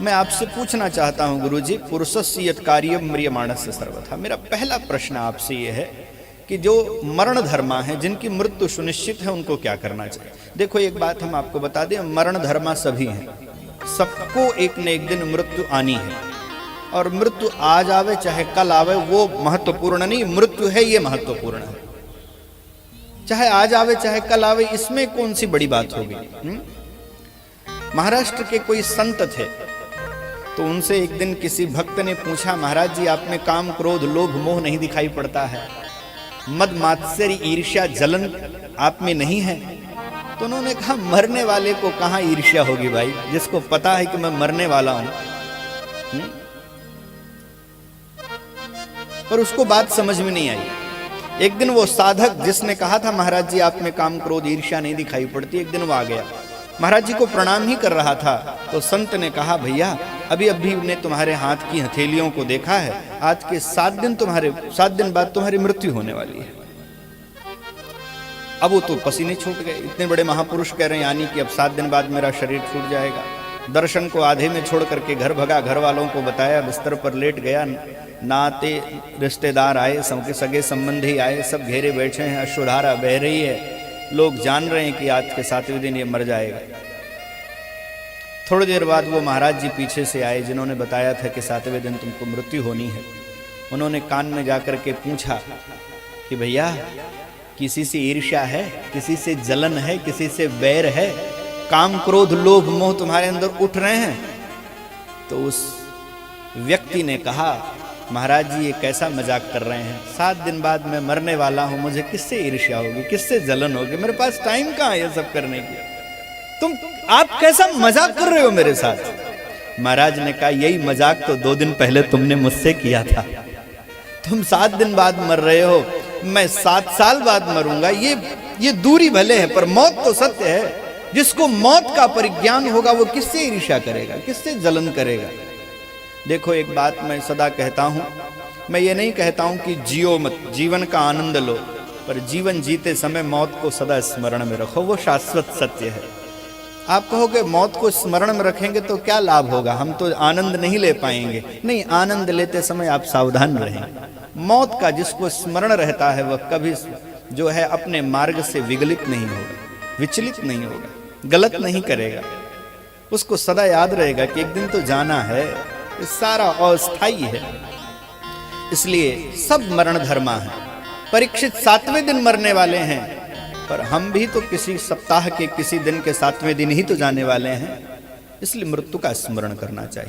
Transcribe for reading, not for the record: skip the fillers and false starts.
मैं आपसे पूछना चाहता हूं गुरुजी, पुरुषस्य यत् कार्यं म्रियमाणस्य सर्वथा। मेरा पहला प्रश्न आपसे यह है कि जो मरण धर्मा है, जिनकी मृत्यु सुनिश्चित है, उनको क्या करना चाहिए। देखो एक बात हम आपको बता दें, मरण धर्मा सभी हैं, सबको एक न एक दिन मृत्यु आनी है। और मृत्यु आज आवे चाहे कल आवे वो महत्वपूर्ण नहीं, मृत्यु है ये महत्वपूर्ण है। चाहे आज आवे चाहे कल आवे, इसमें कौन सी बड़ी बात होगी। महाराष्ट्र के कोई संत थे, तो उनसे एक दिन किसी भक्त ने पूछा, महाराज जी आप में काम क्रोध लोभ मोह नहीं दिखाई पड़ता है, मद मात्सर्य ईर्ष्या जलन आप में नहीं है। तो उन्होंने कहा, मरने वाले को कहां ईर्ष्या होगी भाई, जिसको पता है कि मैं मरने वाला हूं। पर उसको बात समझ में नहीं आई। एक दिन वो साधक जिसने कहा था महाराज जी आप में काम क्रोध ईर्ष्या नहीं दिखाई पड़ती, एक दिन वो आ गया, महाराज जी को प्रणाम ही कर रहा था। तो संत ने कहा, भैया अभी अभी ने तुम्हारे हाथ की हथेलियों को देखा है, आज के 7 दिन बाद तुम्हारी मृत्यु होने वाली है। अब वो तो पसीने छूट गए, इतने बड़े महापुरुष कह रहे हैं यानी कि अब 7 दिन बाद मेरा शरीर छूट जाएगा। दर्शन को आधे में छोड़ करके घर भगा, घर वालों को बताया, बिस्तर पर लेट गया, नाते रिश्तेदार आए, सगे संबंधी आए, सब घेरे बैठे हैं, अश्रुधारा बह रही है, लोग जान रहे हैं कि आज के 7वें दिन ये मर जाएगा। थोड़ी देर बाद वो महाराज जी पीछे से आए, जिन्होंने बताया था कि 7वें दिन तुमको मृत्यु होनी है। उन्होंने कान में जाकर के पूछा कि भैया किसी से ईर्ष्या है, किसी से जलन है, किसी से बैर है, काम क्रोध लोभ मोह तुम्हारे अंदर उठ रहे हैं। तो उस व्यक्ति ने कहा, महाराज जी ये कैसा मजाक कर रहे हैं, 7 दिन बाद मैं मरने वाला हूं, मुझे किससे ईर्ष्या होगी, किससे जलन होगी, मेरे पास टाइम कहां है ये सब करने की, आप कैसा मजाक कर रहे हो मेरे साथ। महाराज ने कहा, यही मजाक तो 2 दिन पहले तुमने मुझसे किया था, तुम 7 दिन बाद मर रहे हो, मैं 7 साल बाद मरूंगा, ये दूरी भले है पर मौत तो सत्य है। जिसको मौत का परिज्ञान होगा वो किससे ईर्ष्या करेगा, किससे जलन करेगा। देखो एक बात मैं सदा कहता हूं, मैं ये नहीं कहता हूं कि जियो मत, जीवन का आनंद लो, पर जीवन जीते समय मौत को सदा स्मरण में रखो, वो शाश्वत सत्य है। आप कहोगे मौत को स्मरण में रखेंगे तो क्या लाभ होगा, हम तो आनंद नहीं ले पाएंगे। नहीं, आनंद लेते समय आप सावधान रहें। मौत का जिसको स्मरण रहता है वह कभी जो है अपने मार्ग से विगलित नहीं होगा, विचलित नहीं होगा, गलत नहीं करेगा। उसको सदा याद रहेगा कि एक दिन तो जाना है, ये सारा अस्थाई है। इसलिए सब मरण धर्मा है। परीक्षित 7वें दिन मरने वाले हैं, पर हम भी तो किसी सप्ताह के किसी दिन के 7वें दिन ही तो जाने वाले हैं। इसलिए मृत्यु का स्मरण करना चाहिए।